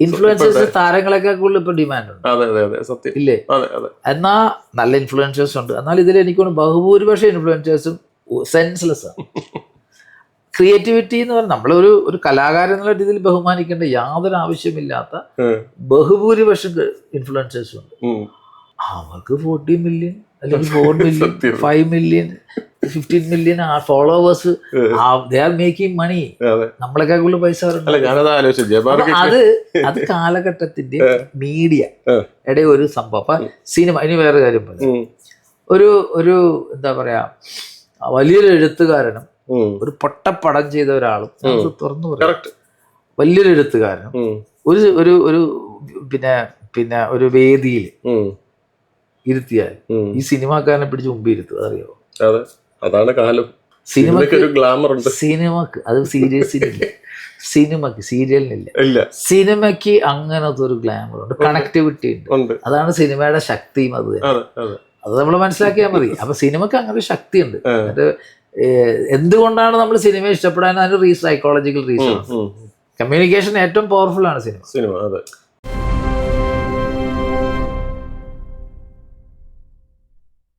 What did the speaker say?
Influencers താരങ്ങളൊക്കെ കൂടുതൽ ഇപ്പൊ demand ഉണ്ട്. അതെ അതെ അതെ സത്യം. ഇല്ലേ? അതെ അതെ. എന്നാ നല്ല ഇൻഫ്ലുവൻസേഴ്സ് ഉണ്ട്. എന്നാൽ ഇതിൽ എനിക്കൊന്ന് ബഹുഭൂരിപക്ഷം ഇൻഫ്ലുവൻസേഴ്സും സെൻസ്ലെസ് ആണ്. ക്രിയേറ്റിവിറ്റി എന്ന് പറഞ്ഞാൽ നമ്മളൊരു ഒരു കലാകാരൻ എന്നുള്ള രീതിയിൽ ബഹുമാനിക്കേണ്ട യാതൊരു ആവശ്യമില്ലാത്ത ബഹുഭൂരിപക്ഷം ഇൻഫ്ലുവൻസേഴ്സും ഉണ്ട്. അവർക്ക് 40 മില്യൺ അല്ലെങ്കിൽ 4 million 5 million 15 million followers, they are making money. നമ്മളൊക്കെ കൂടുതൽ പൈസ. അത് കാലഘട്ടത്തിന്റെ മീഡിയയുടെ ഒരു സംഭവം. അപ്പൊ സിനിമ, ഇനി വേറെ കാര്യം പറയാം. ഒരു എന്താ പറയാ, വലിയൊരു എഴുത്തുകാരനും ഒരു പൊട്ടപ്പടം ചെയ്ത ഒരാളും തുറന്നു പറയാം, വലിയൊരു എഴുത്തുകാരനും ഒരു പിന്നെ ഒരു വേദിയിൽ ഇരുത്തിയാൽ ഈ സിനിമാക്കാരനെ പിടിച്ച് മുമ്പ് ഇരുത്തുക, അറിയോ? അതാണ് കാലം. സിനിമക്ക് അത് സീരിയൽസിനില്ല, സിനിമക്ക് സീരിയലിനില്ല. സിനിമയ്ക്ക് അങ്ങനത്തെ ഒരു ഗ്ലാമർ ഉണ്ട്, കണക്ടിവിറ്റി ഉണ്ട്. അതാണ് സിനിമയുടെ ശക്തിയും. അത് നമ്മൾ മനസ്സിലാക്കിയാൽ മതി. അപ്പൊ സിനിമക്ക് അങ്ങനെ ഒരു ശക്തി ഉണ്ട്. എന്തുകൊണ്ടാണ് നമ്മൾ സിനിമയെ ഇഷ്ടപ്പെടാൻ? അതിന് സൈക്കോളജിക്കൽ റീസൺ. കമ്മ്യൂണിക്കേഷൻ ഏറ്റവും പവർഫുൾ ആണ് സിനിമ.